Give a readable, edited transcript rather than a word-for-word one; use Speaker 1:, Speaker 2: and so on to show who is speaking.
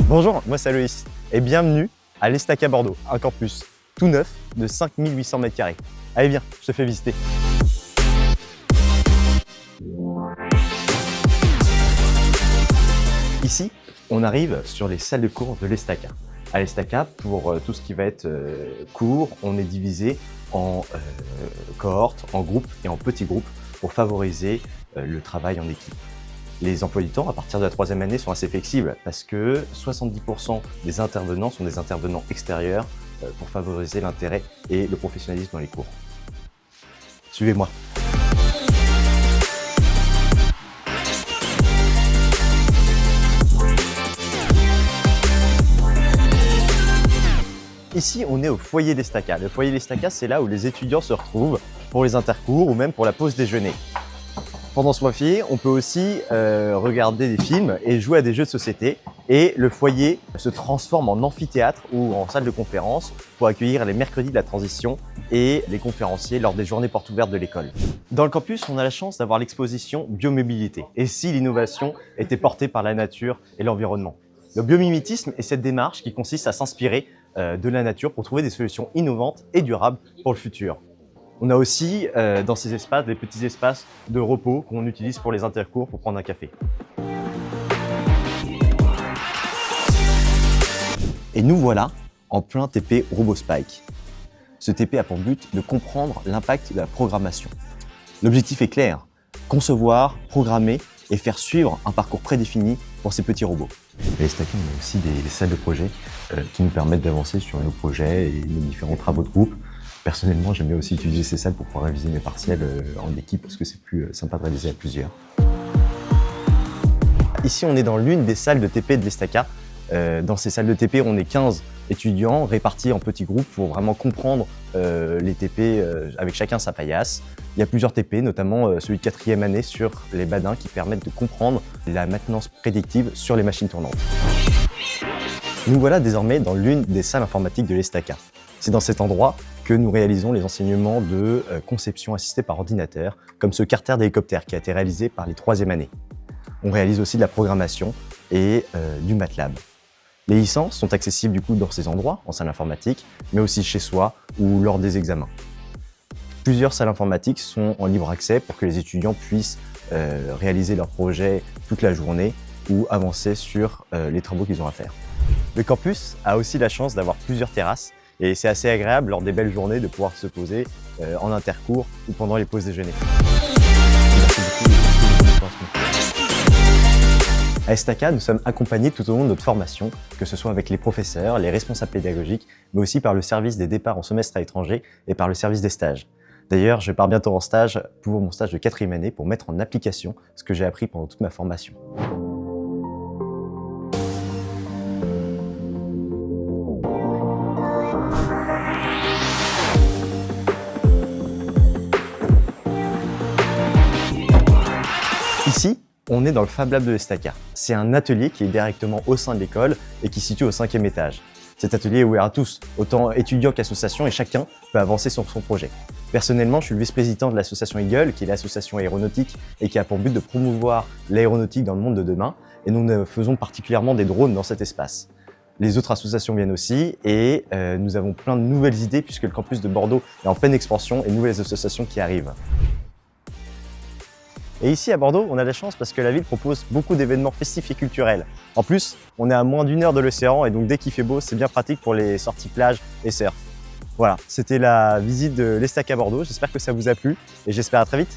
Speaker 1: Bonjour, moi c'est Aloïs et bienvenue à l'Estaca Bordeaux, un campus tout neuf de 5800 m². Allez viens, je te fais visiter. Ici, on arrive sur les salles de cours de l'Estaca. À l'Estaca, pour tout ce qui va être cours, on est divisé en cohortes, en groupes et en petits groupes pour favoriser le travail en équipe. Les emplois du temps, à partir de la 3e année, sont assez flexibles parce que 70% des intervenants sont des intervenants extérieurs pour favoriser l'intérêt et le professionnalisme dans les cours. Suivez-moi. Ici, on est au foyer l'Estaca. Le foyer l'Estaca, c'est là où les étudiants se retrouvent pour les intercours ou même pour la pause déjeuner. Pendant ce foyer, on peut aussi regarder des films et jouer à des jeux de société. Et le foyer se transforme en amphithéâtre ou en salle de conférence pour accueillir les mercredis de la transition et les conférenciers lors des journées portes ouvertes de l'école. Dans le campus, on a la chance d'avoir l'exposition Biomobilité. Et si l'innovation était portée par la nature et l'environnement? Le biomimétisme est cette démarche qui consiste à s'inspirer de la nature pour trouver des solutions innovantes et durables pour le futur. On a aussi dans ces espaces des petits espaces de repos qu'on utilise pour les intercours pour prendre un café. Et nous voilà en plein TP RoboSpike. Ce TP a pour but de comprendre l'impact de la programmation. L'objectif est clair, concevoir, programmer et faire suivre un parcours prédéfini pour ces petits robots. À l'Estaca, on a aussi des salles de projet qui nous permettent d'avancer sur nos projets et nos différents travaux de groupe. Personnellement, j'aime bien aussi utiliser ces salles pour pouvoir réviser mes partiels en équipe parce que c'est plus sympa de réaliser à plusieurs. Ici, on est dans l'une des salles de TP de l'Estaca. Dans ces salles de TP, on est 15 étudiants répartis en petits groupes pour vraiment comprendre les TP avec chacun sa paillasse. Il y a plusieurs TP, notamment celui de 4e année sur les badins qui permettent de comprendre la maintenance prédictive sur les machines tournantes. Nous voilà désormais dans l'une des salles informatiques de l'Estaca. C'est dans cet endroit que nous réalisons les enseignements de conception assistée par ordinateur, comme ce carter d'hélicoptère qui a été réalisé par les 3e années. On réalise aussi de la programmation et du MATLAB. Les licences sont accessibles du coup dans ces endroits, en salle informatique, mais aussi chez soi ou lors des examens. Plusieurs salles informatiques sont en libre accès pour que les étudiants puissent réaliser leurs projets toute la journée ou avancer sur les travaux qu'ils ont à faire. Le campus a aussi la chance d'avoir plusieurs terrasses et c'est assez agréable lors des belles journées de pouvoir se poser en intercours ou pendant les pauses déjeuner. À Estaca, nous sommes accompagnés tout au long de notre formation, que ce soit avec les professeurs, les responsables pédagogiques, mais aussi par le service des départs en semestre à l'étranger et par le service des stages. D'ailleurs, je pars bientôt en stage pour mon stage de 4e année pour mettre en application ce que j'ai appris pendant toute ma formation. Ici, on est dans le Fab Lab de l'Estaca. C'est un atelier qui est directement au sein de l'école et qui se situe au 5e étage. Cet atelier est ouvert à tous, autant étudiants qu'associations, et chacun peut avancer sur son projet. Personnellement, je suis le vice-président de l'association Eagle, qui est l'association aéronautique et qui a pour but de promouvoir l'aéronautique dans le monde de demain. Et nous faisons particulièrement des drones dans cet espace. Les autres associations viennent aussi et nous avons plein de nouvelles idées puisque le campus de Bordeaux est en pleine expansion et de nouvelles associations qui arrivent. Et ici à Bordeaux, on a de la chance parce que la ville propose beaucoup d'événements festifs et culturels. En plus, on est à moins d'1 heure de l'océan et donc dès qu'il fait beau, c'est bien pratique pour les sorties plage et surf. Voilà, c'était la visite de l'Estaca Bordeaux. J'espère que ça vous a plu et j'espère à très vite.